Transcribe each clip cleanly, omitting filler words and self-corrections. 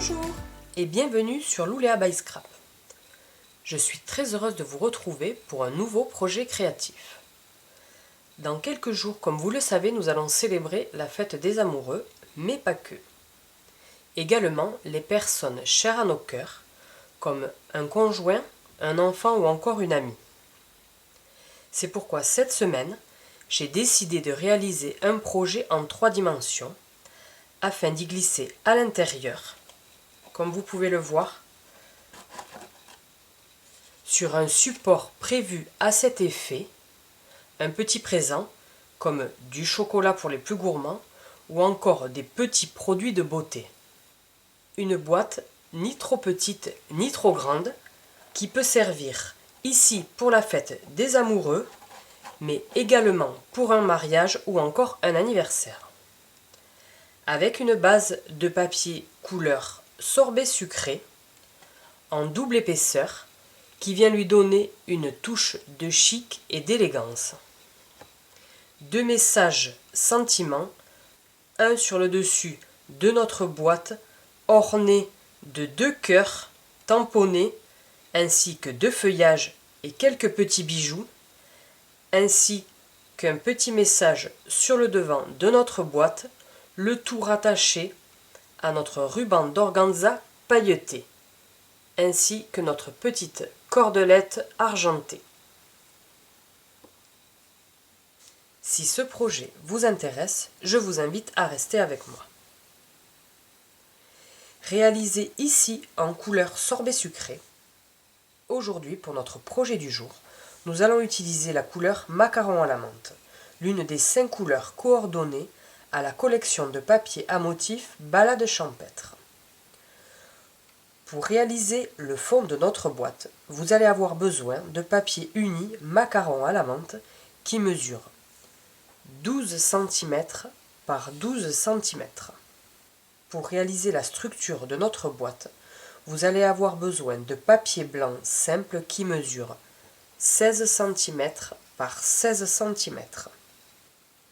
Bonjour et bienvenue sur Louléa by Scrap. Je suis très heureuse de vous retrouver pour un nouveau projet créatif. Dans quelques jours, comme vous le savez, nous allons célébrer la fête des amoureux, mais pas que. Également les personnes chères à nos cœurs, comme un conjoint, un enfant ou encore une amie. C'est pourquoi cette semaine, j'ai décidé de réaliser un projet en 3 dimensions afin d'y glisser à l'intérieur, comme vous pouvez le voir, sur un support prévu à cet effet, un petit présent comme du chocolat pour les plus gourmands ou encore des petits produits de beauté. Une boîte ni trop petite ni trop grande qui peut servir ici pour la fête des amoureux, mais également pour un mariage ou encore un anniversaire. Avec une base de papier couleur sorbet sucré en double épaisseur qui vient lui donner une touche de chic et d'élégance. 2 messages sentiments, un sur le dessus de notre boîte orné de 2 cœurs tamponnés ainsi que 2 feuillages et quelques petits bijoux, ainsi qu'un petit message sur le devant de notre boîte, le tout rattaché à notre ruban d'organza pailleté, ainsi que notre petite cordelette argentée. Si ce projet vous intéresse, je vous invite à rester avec moi. Réalisé ici en couleur sorbet sucré, aujourd'hui pour notre projet du jour, nous allons utiliser la couleur macaron à la menthe, l'une des 5 couleurs coordonnées à la collection de papier à motifs Balade champêtre. Pour réaliser le fond de notre boîte, vous allez avoir besoin de papier uni macaron à la menthe qui mesure 12 cm par 12 cm. Pour réaliser la structure de notre boîte, vous allez avoir besoin de papier blanc simple qui mesure 16 cm par 16 cm.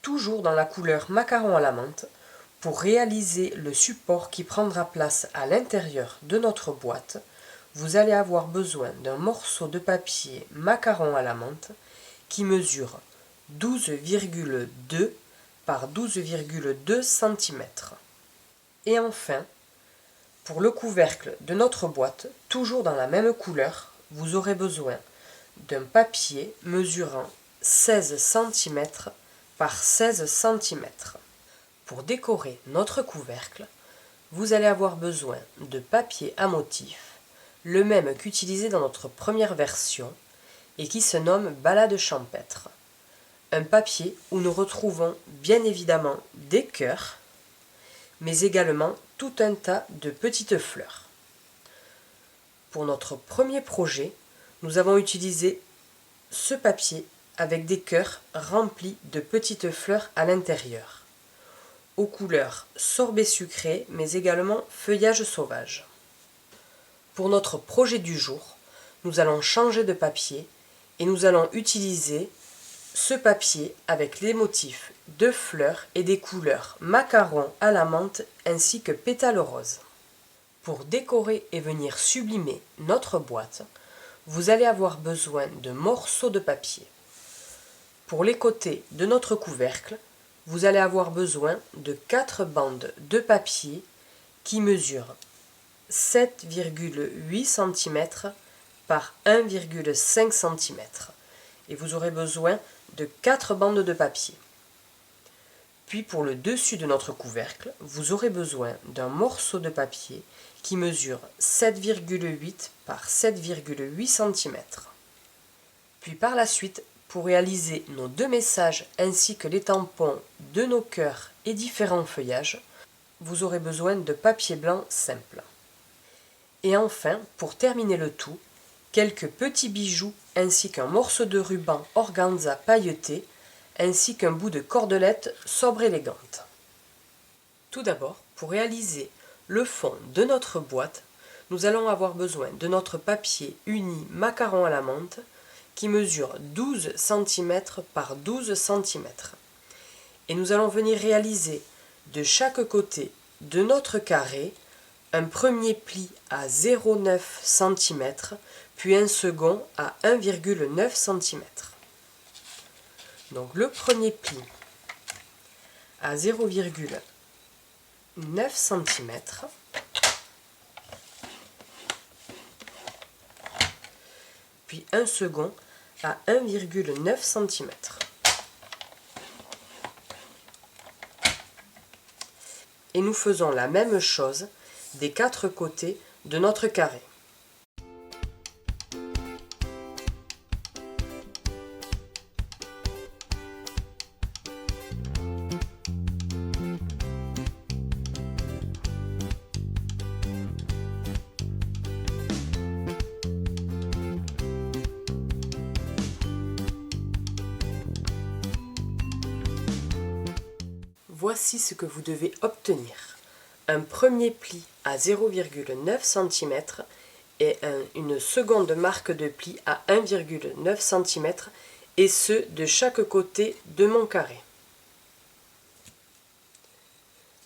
Toujours dans la couleur macaron à la menthe, pour réaliser le support qui prendra place à l'intérieur de notre boîte, vous allez avoir besoin d'un morceau de papier macaron à la menthe qui mesure 12,2 par 12,2 cm. Et enfin, pour le couvercle de notre boîte, toujours dans la même couleur, vous aurez besoin d'un papier mesurant 16 cm par 16 cm. Pour décorer notre couvercle, vous allez avoir besoin de papier à motif, le même qu'utilisé dans notre première version et qui se nomme Balade champêtre. Un papier où nous retrouvons bien évidemment des cœurs, mais également tout un tas de petites fleurs. Pour notre premier projet, nous avons utilisé ce papier avec des cœurs remplis de petites fleurs à l'intérieur, aux couleurs sorbet sucré, mais également feuillage sauvage. Pour notre projet du jour, nous allons changer de papier et nous allons utiliser ce papier avec les motifs de fleurs et des couleurs macaron à la menthe ainsi que pétales roses. Pour décorer et venir sublimer notre boîte, vous allez avoir besoin de morceaux de papier. Pour les côtés de notre couvercle, vous allez avoir besoin de 4 bandes de papier qui mesurent 7,8 cm par 1,5 cm. Et vous aurez besoin de 4 bandes de papier. Puis pour le dessus de notre couvercle, vous aurez besoin d'un morceau de papier qui mesure 7,8 par 7,8 cm. Puis par la suite, pour réaliser nos 2 messages ainsi que les tampons de nos cœurs et différents feuillages, vous aurez besoin de papier blanc simple. Et enfin, pour terminer le tout, quelques petits bijoux ainsi qu'un morceau de ruban organza pailleté ainsi qu'un bout de cordelette sobre élégante. Tout d'abord, pour réaliser le fond de notre boîte, nous allons avoir besoin de notre papier uni macaron à la menthe qui mesure 12 cm par 12 cm. Et nous allons venir réaliser de chaque côté de notre carré un premier pli à 0,9 cm, puis un second à 1,9 cm. Donc le premier pli à 0,9 cm, puis un second à 1,9 cm. Et nous faisons la même chose des quatre côtés de notre carré. Voici ce que vous devez obtenir. Un premier pli à 0,9 cm et une seconde marque de pli à 1,9 cm, et ce de chaque côté de mon carré.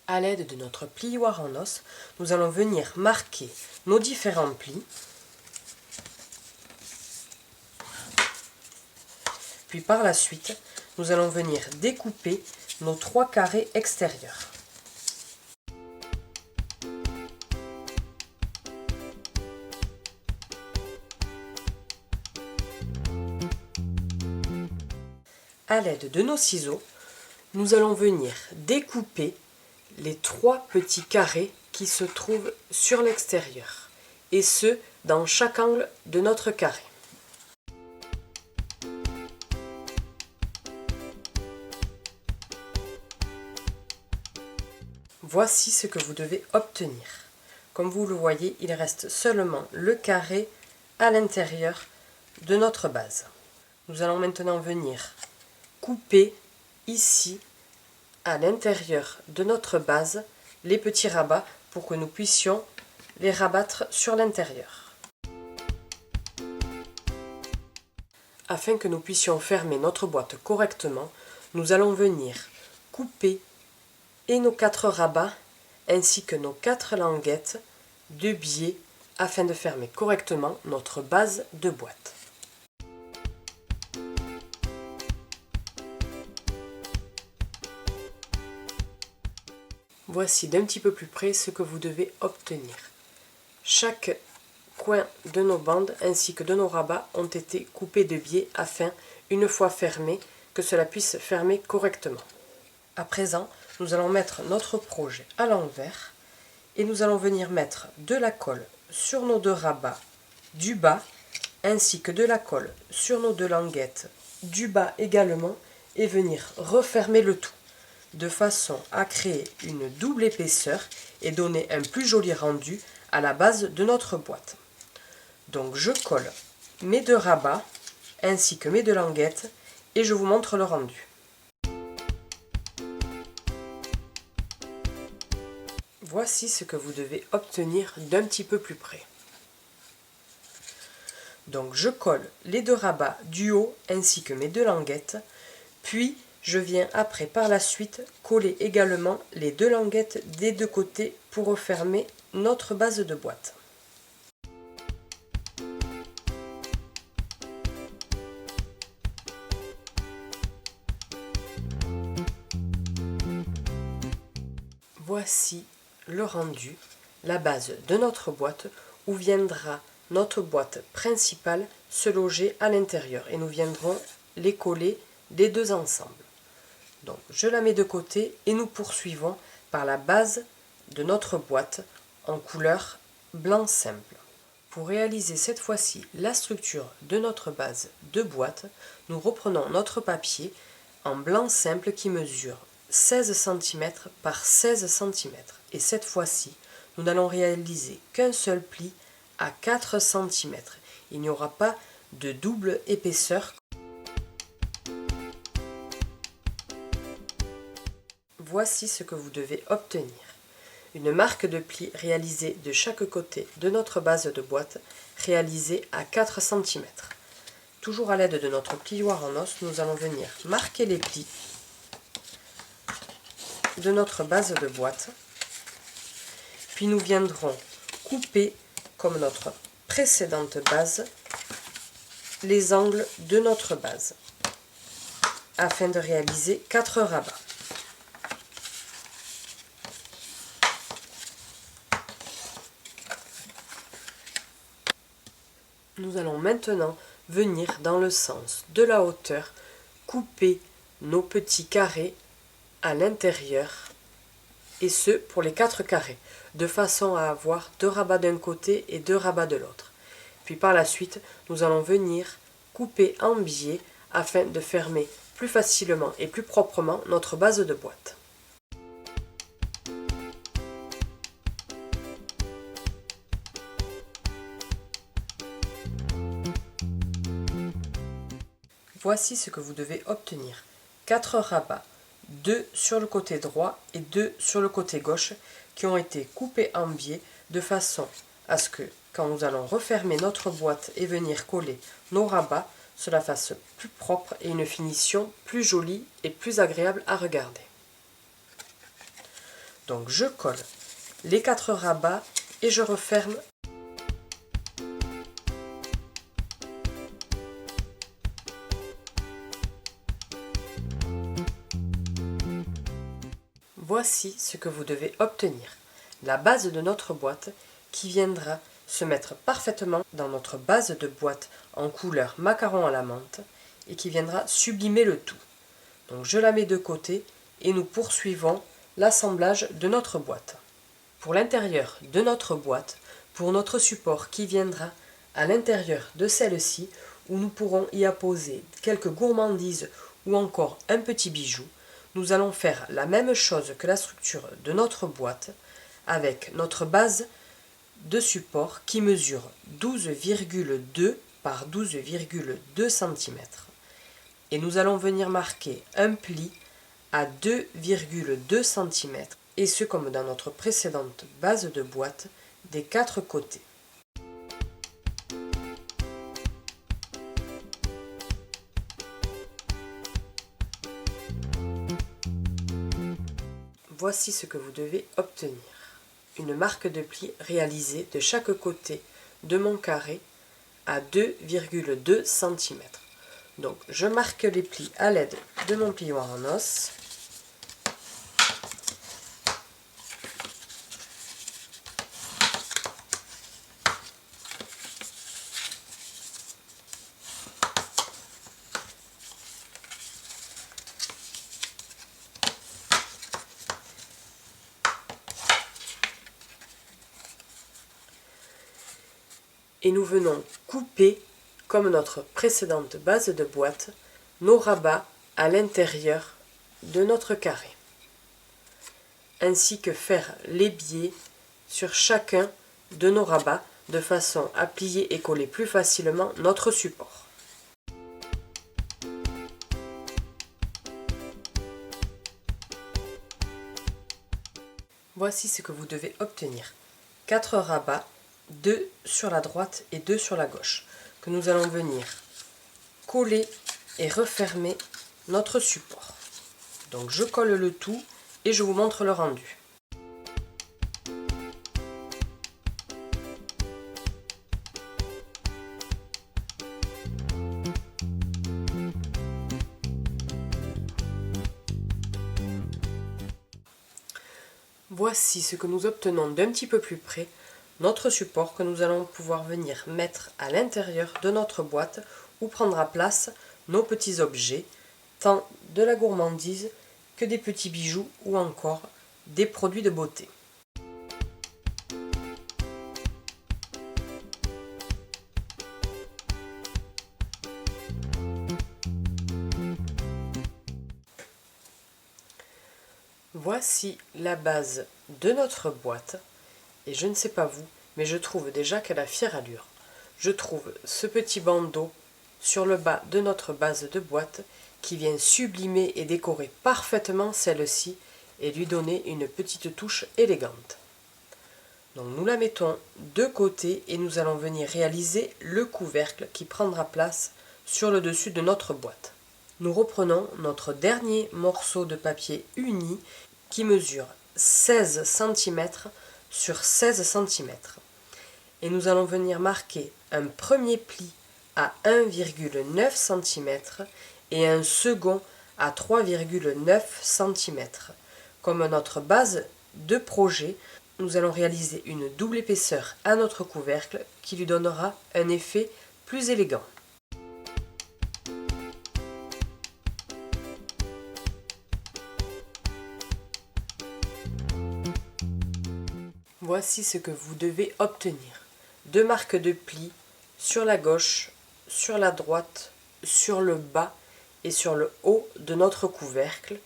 À l'aide de notre plioir en os, nous allons venir marquer nos différents plis. Puis par la suite, nous allons venir découper nos 3 carrés extérieurs. À l'aide de nos ciseaux, nous allons venir découper les 3 petits carrés qui se trouvent sur l'extérieur, et ce, dans chaque angle de notre carré. Voici ce que vous devez obtenir. Comme vous le voyez, il reste seulement le carré à l'intérieur de notre base. Nous allons maintenant venir couper ici, à l'intérieur de notre base, les petits rabats pour que nous puissions les rabattre sur l'intérieur. Afin que nous puissions fermer notre boîte correctement, nous allons venir couper et nos 4 rabats ainsi que nos 4 languettes de biais afin de fermer correctement notre base de boîte. Voici d'un petit peu plus près ce que vous devez obtenir. Chaque coin de nos bandes ainsi que de nos rabats ont été coupés de biais afin, une fois fermés, que cela puisse fermer correctement. À présent, nous allons mettre notre projet à l'envers et nous allons venir mettre de la colle sur nos 2 rabats du bas ainsi que de la colle sur nos 2 languettes du bas également et venir refermer le tout de façon à créer une double épaisseur et donner un plus joli rendu à la base de notre boîte. Donc je colle mes 2 rabats ainsi que mes 2 languettes et je vous montre le rendu. Voici ce que vous devez obtenir d'un petit peu plus près. Donc je colle les 2 rabats du haut ainsi que mes 2 languettes, puis je viens après par la suite coller également les 2 languettes des 2 côtés pour refermer notre base de boîte. Voici le rendu, la base de notre boîte où viendra notre boîte principale se loger à l'intérieur et nous viendrons les coller les 2 ensemble. Donc je la mets de côté et nous poursuivons par la base de notre boîte en couleur blanc simple. Pour réaliser cette fois-ci la structure de notre base de boîte, nous reprenons notre papier en blanc simple qui mesure 16 cm par 16 cm. Et cette fois-ci, nous n'allons réaliser qu'un seul pli à 4 cm. Il n'y aura pas de double épaisseur. Voici ce que vous devez obtenir. Une marque de pli réalisée de chaque côté de notre base de boîte, réalisée à 4 cm. Toujours à l'aide de notre plioir en os, nous allons venir marquer les plis de notre base de boîte, Puis nous viendrons couper, comme notre précédente base, les angles de notre base, afin de réaliser 4 rabats. Nous allons maintenant venir dans le sens de la hauteur, couper nos petits carrés à l'intérieur, et ce pour les 4 carrés, de façon à avoir 2 rabats d'un côté et 2 rabats de l'autre. Puis par la suite, nous allons venir couper en biais afin de fermer plus facilement et plus proprement notre base de boîte. Voici ce que vous devez obtenir. 4 rabats, 2 sur le côté droit et 2 sur le côté gauche, qui ont été coupés en biais de façon à ce que, quand nous allons refermer notre boîte et venir coller nos rabats, cela fasse plus propre et une finition plus jolie et plus agréable à regarder. Donc je colle les 4 rabats et je referme. Voici ce que vous devez obtenir. La base de notre boîte qui viendra se mettre parfaitement dans notre base de boîte en couleur macaron à la menthe et qui viendra sublimer le tout. Donc je la mets de côté et nous poursuivons l'assemblage de notre boîte. Pour l'intérieur de notre boîte, pour notre support qui viendra à l'intérieur de celle-ci, où nous pourrons y apposer quelques gourmandises ou encore un petit bijou, nous allons faire la même chose que la structure de notre boîte avec notre base de support qui mesure 12,2 par 12,2 cm. Et nous allons venir marquer un pli à 2,2 cm, et ce comme dans notre précédente base de boîte, des 4 côtés. Voici ce que vous devez obtenir. Une marque de pli réalisée de chaque côté de mon carré à 2,2 cm. Donc je marque les plis à l'aide de mon plioir en os. Et nous venons couper, comme notre précédente base de boîte, nos rabats à l'intérieur de notre carré, ainsi que faire les biais sur chacun de nos rabats de façon à plier et coller plus facilement notre support. Voici ce que vous devez obtenir. 4 rabats, 2 sur la droite et 2 sur la gauche, que nous allons venir coller et refermer notre support. Donc je colle le tout et je vous montre le rendu. Voici ce que nous obtenons d'un petit peu plus près, notre support que nous allons pouvoir venir mettre à l'intérieur de notre boîte où prendra place nos petits objets, tant de la gourmandise que des petits bijoux ou encore des produits de beauté. Voici la base de notre boîte. Et je ne sais pas vous, mais je trouve déjà qu'elle a fière allure. Je trouve ce petit bandeau sur le bas de notre base de boîte qui vient sublimer et décorer parfaitement celle-ci et lui donner une petite touche élégante. Donc nous la mettons de côté et nous allons venir réaliser le couvercle qui prendra place sur le dessus de notre boîte. Nous reprenons notre dernier morceau de papier uni qui mesure 16 cm sur 16 cm. Et nous allons venir marquer un premier pli à 1,9 cm et un second à 3,9 cm. Comme notre base de projet, nous allons réaliser une double épaisseur à notre couvercle qui lui donnera un effet plus élégant. Voici ce que vous devez obtenir. 2 marques de plis sur la gauche, sur la droite, sur le bas et sur le haut de notre couvercle,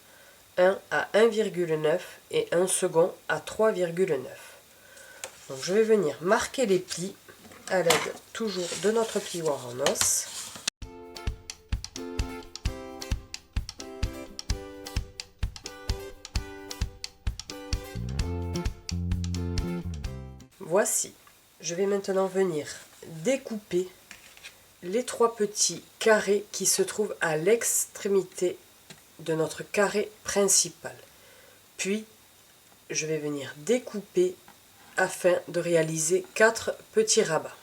un à 1,9 et un second à 3,9. Donc je vais venir marquer les plis à l'aide toujours de notre plioir en os. Voici, je vais maintenant venir découper les 3 petits carrés qui se trouvent à l'extrémité de notre carré principal. Puis, je vais venir découper afin de réaliser 4 petits rabats.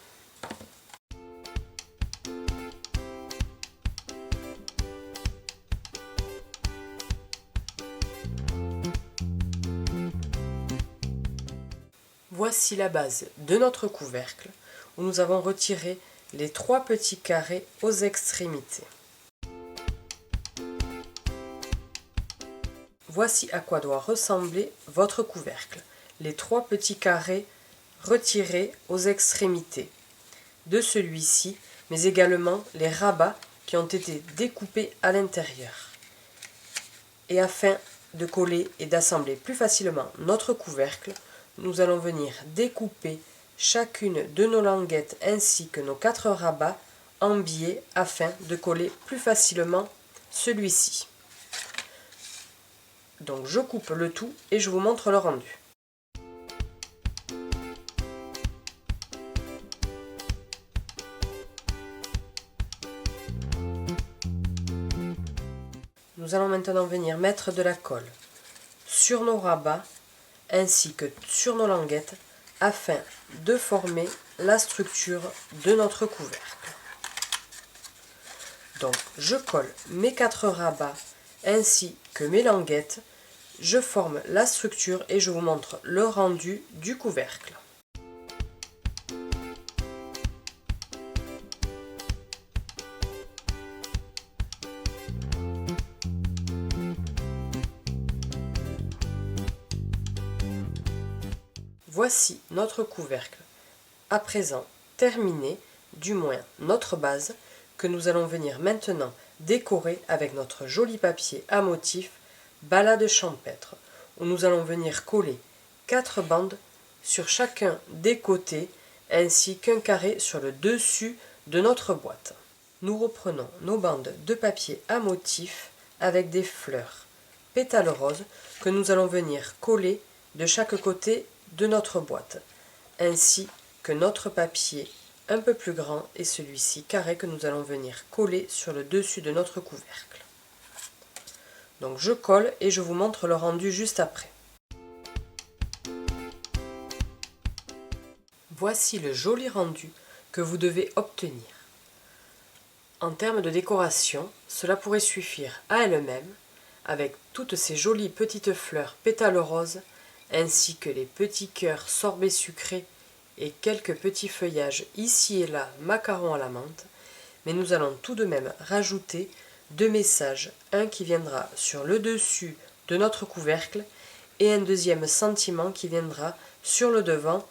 Voici la base de notre couvercle où nous avons retiré les 3 petits carrés aux extrémités. Voici à quoi doit ressembler votre couvercle. Les 3 petits carrés retirés aux extrémités de celui-ci, mais également les rabats qui ont été découpés à l'intérieur. Et afin de coller et d'assembler plus facilement notre couvercle, nous allons venir découper chacune de nos languettes ainsi que nos 4 rabats en biais afin de coller plus facilement celui-ci. Donc je coupe le tout et je vous montre le rendu. Nous allons maintenant venir mettre de la colle sur nos rabats ainsi que sur nos languettes afin de former la structure de notre couvercle. Donc je colle mes 4 rabats ainsi que mes languettes, je forme la structure et je vous montre le rendu du couvercle. Voici notre couvercle, à présent terminé, du moins notre base, que nous allons venir maintenant décorer avec notre joli papier à motif Balade champêtre, où nous allons venir coller 4 bandes sur chacun des côtés ainsi qu'un carré sur le dessus de notre boîte. Nous reprenons nos bandes de papier à motif avec des fleurs pétales roses que nous allons venir coller de chaque côté de notre boîte, ainsi que notre papier un peu plus grand et celui-ci carré que nous allons venir coller sur le dessus de notre couvercle. Donc je colle et je vous montre le rendu juste après. Voici le joli rendu que vous devez obtenir. En termes de décoration, cela pourrait suffire à elle-même, avec toutes ces jolies petites fleurs pétales roses, ainsi que les petits cœurs sorbets sucrés et quelques petits feuillages ici et là macarons à la menthe, mais nous allons tout de même rajouter 2 messages, un qui viendra sur le dessus de notre couvercle et un deuxième sentiment qui viendra sur le devant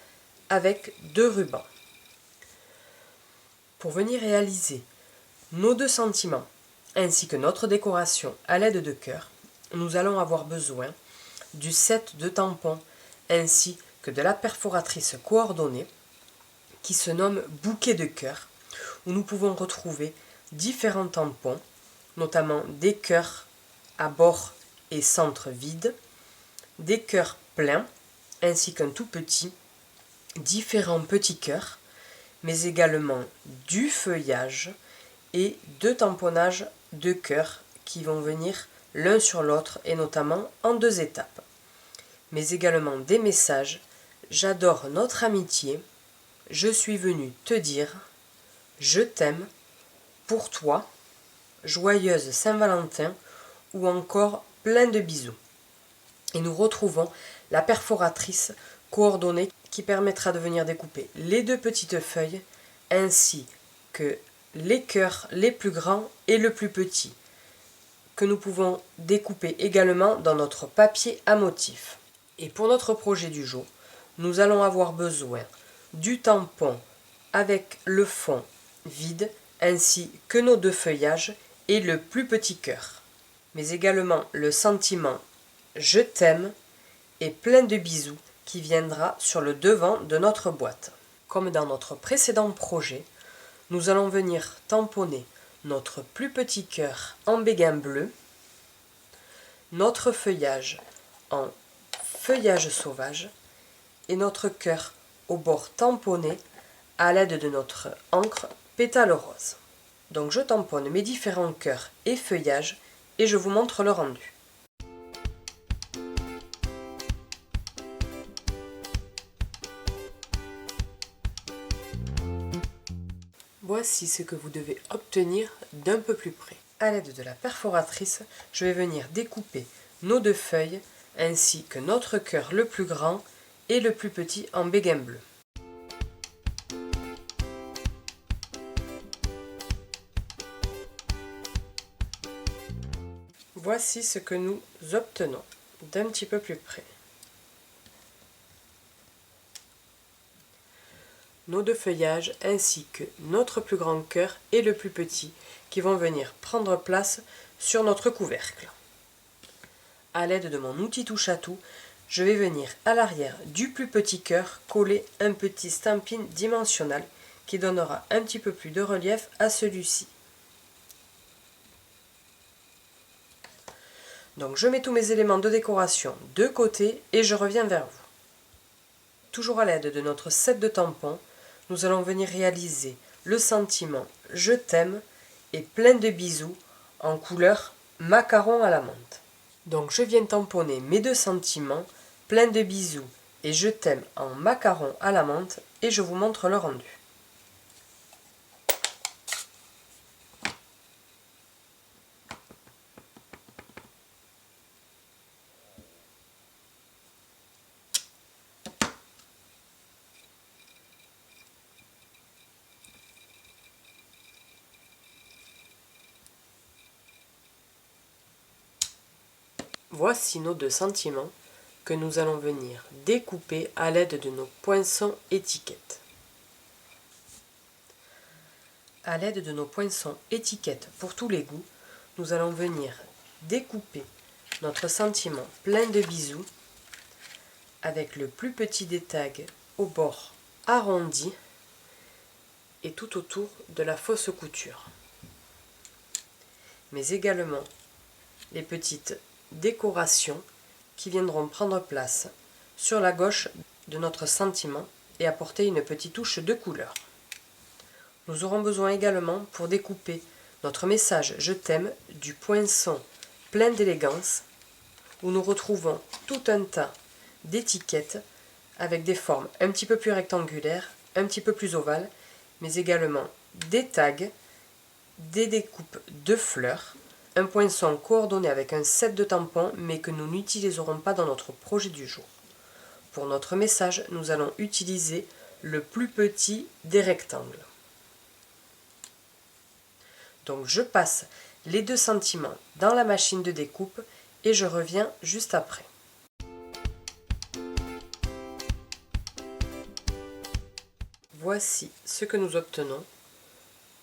avec 2 rubans. Pour venir réaliser nos 2 sentiments ainsi que notre décoration à l'aide de cœurs, nous allons avoir besoin du set de tampons ainsi que de la perforatrice coordonnée qui se nomme bouquet de cœurs, où nous pouvons retrouver différents tampons, notamment des cœurs à bord et centre vide, des cœurs pleins ainsi qu'un tout petit, différents petits cœurs, mais également du feuillage et 2 tamponnages de cœurs qui vont venir l'un sur l'autre et notamment en 2 étapes, mais également des messages j'adore notre amitié, je suis venu te dire, je t'aime, pour toi, joyeuse Saint-Valentin, ou encore plein de bisous. Et nous retrouvons la perforatrice coordonnée qui permettra de venir découper les 2 petites feuilles ainsi que les cœurs les plus grands et le plus petit, que nous pouvons découper également dans notre papier à motifs. Et pour notre projet du jour, nous allons avoir besoin du tampon avec le fond vide ainsi que nos 2 feuillages et le plus petit cœur, mais également le sentiment je t'aime et plein de bisous qui viendra sur le devant de notre boîte. Comme dans notre précédent projet, nous allons venir tamponner notre plus petit cœur en béguin bleu, notre feuillage en feuillage sauvage et notre cœur au bord tamponné à l'aide de notre encre pétale rose. Donc je tamponne mes différents cœurs et feuillages et je vous montre le rendu. Voici ce que vous devez obtenir d'un peu plus près. À l'aide de la perforatrice, je vais venir découper nos 2 feuilles ainsi que notre cœur le plus grand et le plus petit en béguin bleu. Voici ce que nous obtenons d'un petit peu plus près. Nos 2 feuillages ainsi que notre plus grand cœur et le plus petit qui vont venir prendre place sur notre couvercle. À l'aide de mon outil touche à tout, je vais venir à l'arrière du plus petit cœur coller un petit stampin dimensionnel qui donnera un petit peu plus de relief à celui-ci. Donc je mets tous mes éléments de décoration de côté et je reviens vers vous. Toujours à l'aide de notre set de tampons, nous allons venir réaliser le sentiment je t'aime et plein de bisous en couleur macaron à la menthe. Donc je viens tamponner mes 2 sentiments, plein de bisous et je t'aime en macaron à la menthe et je vous montre le rendu. Voici nos 2 sentiments que nous allons venir découper à l'aide de nos poinçons étiquettes. À l'aide de nos poinçons étiquettes pour tous les goûts, nous allons venir découper notre sentiment plein de bisous avec le plus petit des tags au bord arrondi et tout autour de la fausse couture. Mais également les petites décorations qui viendront prendre place sur la gauche de notre sentiment et apporter une petite touche de couleur. Nous aurons besoin également pour découper notre message je t'aime du poinçon plein d'élégance où nous retrouvons tout un tas d'étiquettes avec des formes un petit peu plus rectangulaires, un petit peu plus ovales, mais également des tags, des découpes de fleurs, un poinçon coordonné avec un set de tampons mais que nous n'utiliserons pas dans notre projet du jour. Pour notre message, nous allons utiliser le plus petit des rectangles. Donc je passe les 2 sentiments dans la machine de découpe et je reviens juste après. Voici ce que nous obtenons.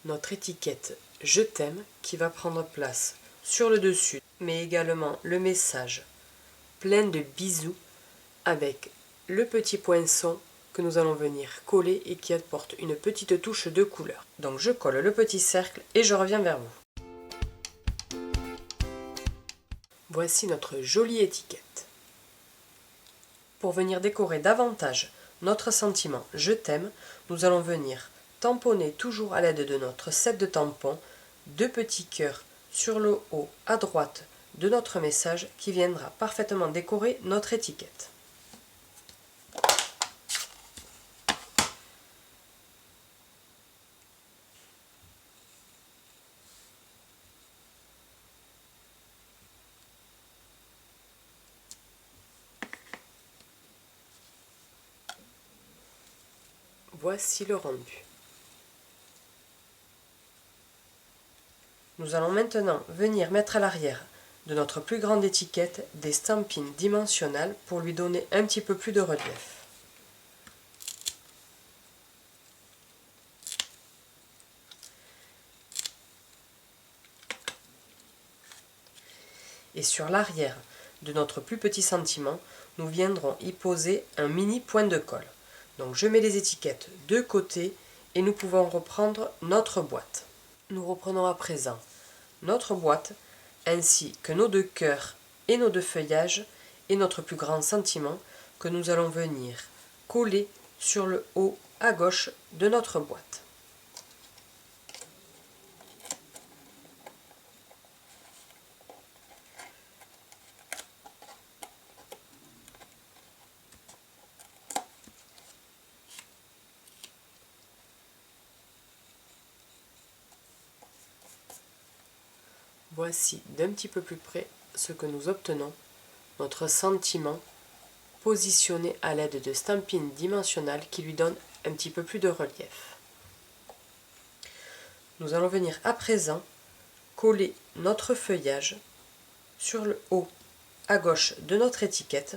Notre étiquette je t'aime qui va prendre place sur le dessus, mais également le message plein de bisous avec le petit poinçon que nous allons venir coller et qui apporte une petite touche de couleur. Donc je colle le petit cercle et je reviens vers vous. Voici notre jolie étiquette. Pour venir décorer davantage notre sentiment je t'aime, nous allons venir tamponner toujours à l'aide de notre set de tampons 2 petits cœurs sur le haut à droite de notre message qui viendra parfaitement décorer notre étiquette. Voici le rendu. Nous allons maintenant venir mettre à l'arrière de notre plus grande étiquette des stampines dimensionnelles pour lui donner un petit peu plus de relief. Et sur l'arrière de notre plus petit sentiment, nous viendrons y poser un mini point de colle. Donc je mets les étiquettes de côté et nous pouvons reprendre notre boîte. Nous reprenons à présent notre boîte ainsi que nos deux cœurs et nos deux feuillages et notre plus grand sentiment que nous allons venir coller sur le haut à gauche de notre boîte. Voici d'un petit peu plus près ce que nous obtenons, notre sentiment positionné à l'aide de stampines dimensionnelles qui lui donnent un petit peu plus de relief. Nous allons venir à présent coller notre feuillage sur le haut à gauche de notre étiquette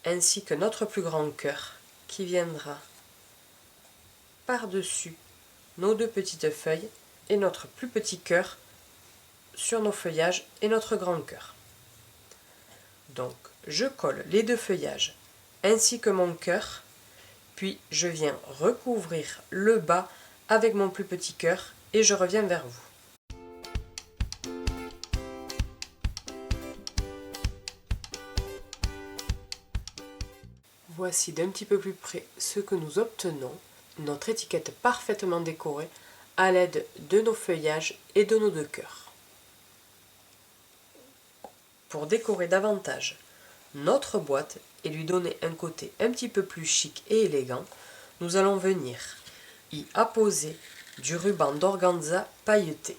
ainsi que notre plus grand cœur qui viendra par-dessus nos deux petites feuilles et notre plus petit cœur sur nos feuillages et notre grand cœur. Donc je colle les deux feuillages ainsi que mon cœur, puis je viens recouvrir le bas avec mon plus petit cœur et je reviens vers vous. Voici d'un petit peu plus près ce que nous obtenons, notre étiquette parfaitement décorée à l'aide de nos feuillages et de nos deux cœurs. Pour décorer davantage notre boîte et lui donner un côté un petit peu plus chic et élégant, nous allons venir y apposer du ruban d'organza pailleté.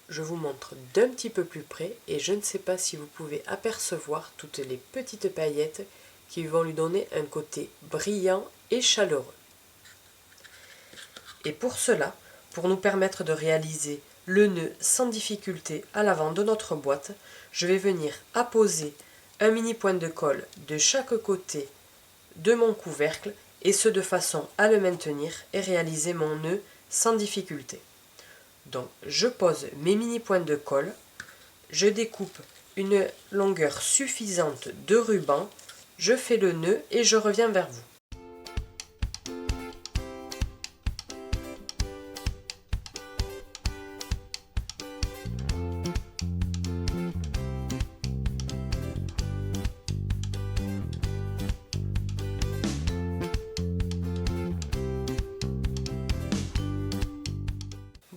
Je vous montre d'un petit peu plus près et je ne sais pas si vous pouvez apercevoir toutes les petites paillettes qui vont lui donner un côté brillant et chaleureux. Et pour cela, pour nous permettre de réaliser le nœud sans difficulté à l'avant de notre boîte, je vais venir apposer un mini point de colle de chaque côté de mon couvercle et ce de façon à le maintenir et réaliser mon nœud sans difficulté. Donc je pose mes mini points de colle, je découpe une longueur suffisante de ruban, je fais le nœud et je reviens vers vous.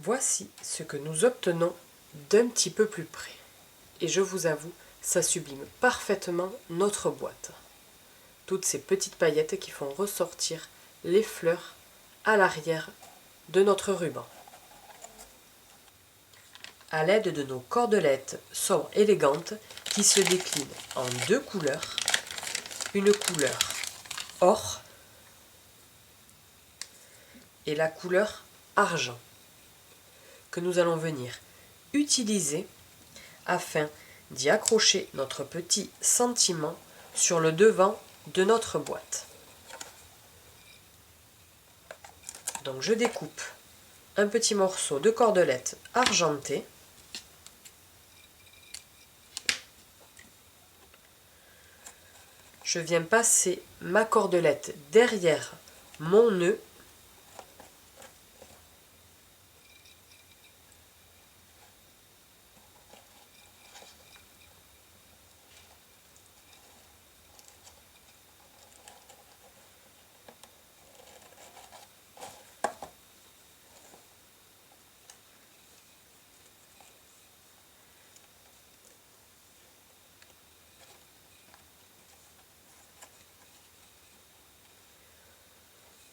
Voici ce que nous obtenons d'un petit peu plus près. Et je vous avoue, ça sublime parfaitement notre boîte. Toutes ces petites paillettes qui font ressortir les fleurs à l'arrière de notre ruban. À l'aide de nos cordelettes sobres élégantes qui se déclinent en deux couleurs, une couleur or et la couleur argent, que nous allons venir utiliser afin d'y accrocher notre petit sentiment sur le devant de notre boîte. Donc je découpe un petit morceau de cordelette argentée. Je viens passer ma cordelette derrière mon nœud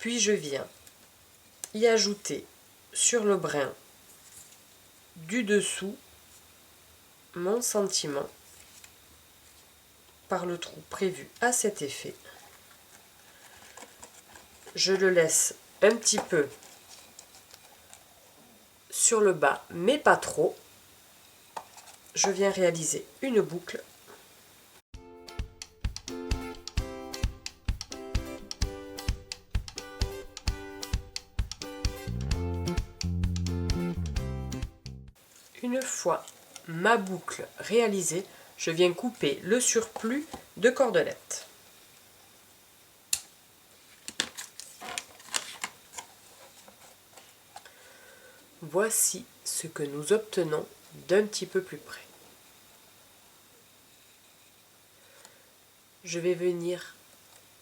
puis je viens y ajouter sur le brin du dessous mon sentiment par le trou prévu à cet effet. Je le laisse un petit peu sur le bas, mais pas trop. Je viens réaliser une boucle. Une fois ma boucle réalisée, je viens couper le surplus de cordelette. Voici ce que nous obtenons d'un petit peu plus près. Je vais venir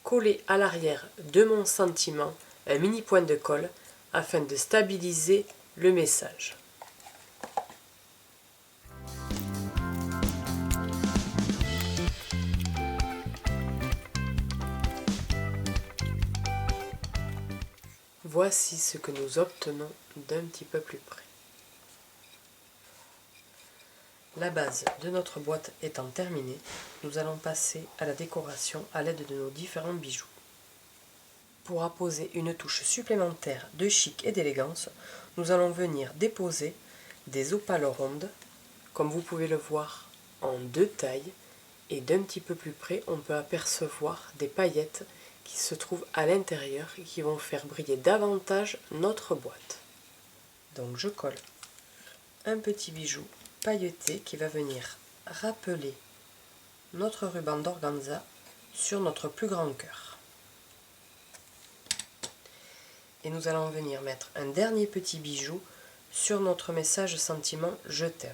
coller à l'arrière de mon sentiment un mini point de colle afin de stabiliser le message. Voici ce que nous obtenons d'un petit peu plus près. La base de notre boîte étant terminée, nous allons passer à la décoration à l'aide de nos différents bijoux. Pour apposer une touche supplémentaire de chic et d'élégance, nous allons venir déposer des opales rondes, comme vous pouvez le voir en deux tailles, et d'un petit peu plus près, on peut apercevoir des paillettes qui se trouvent à l'intérieur et qui vont faire briller davantage notre boîte. Donc je colle un petit bijou pailleté qui va venir rappeler notre ruban d'organza sur notre plus grand cœur. Et nous allons venir mettre un dernier petit bijou sur notre message sentiment « Je t'aime ».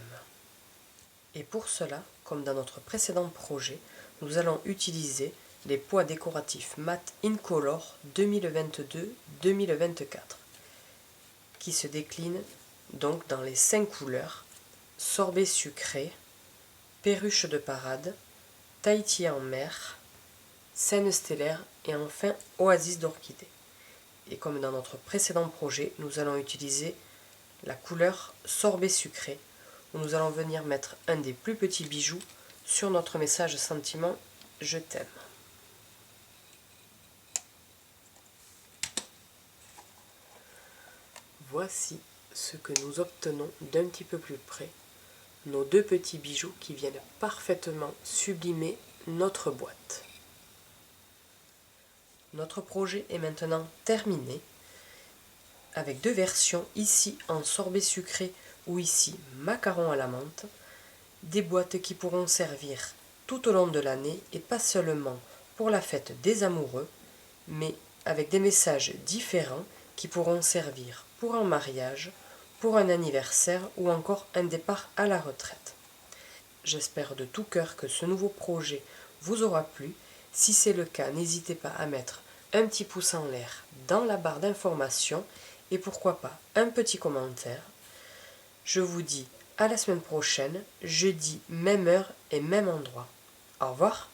Et pour cela, comme dans notre précédent projet, nous allons utiliser les pois décoratifs mat Incolor 2022-2024 qui se déclinent donc dans les 5 couleurs: sorbet sucré, perruche de parade, Tahiti en mer, scène stellaire et enfin oasis d'orchidée. Et comme dans notre précédent projet, nous allons utiliser la couleur sorbet sucré, où nous allons venir mettre un des plus petits bijoux sur notre message sentiment « Je t'aime ». Voici ce que nous obtenons d'un petit peu plus près, nos deux petits bijoux qui viennent parfaitement sublimer notre boîte. Notre projet est maintenant terminé, avec deux versions, ici en sorbet sucré ou ici macaron à la menthe, des boîtes qui pourront servir tout au long de l'année et pas seulement pour la fête des amoureux, mais avec des messages différents qui pourront servir pour un mariage, pour un anniversaire ou encore un départ à la retraite. J'espère de tout cœur que ce nouveau projet vous aura plu. Si c'est le cas, n'hésitez pas à mettre un petit pouce en l'air dans la barre d'information et pourquoi pas un petit commentaire. Je vous dis à la semaine prochaine, jeudi, même heure et même endroit. Au revoir.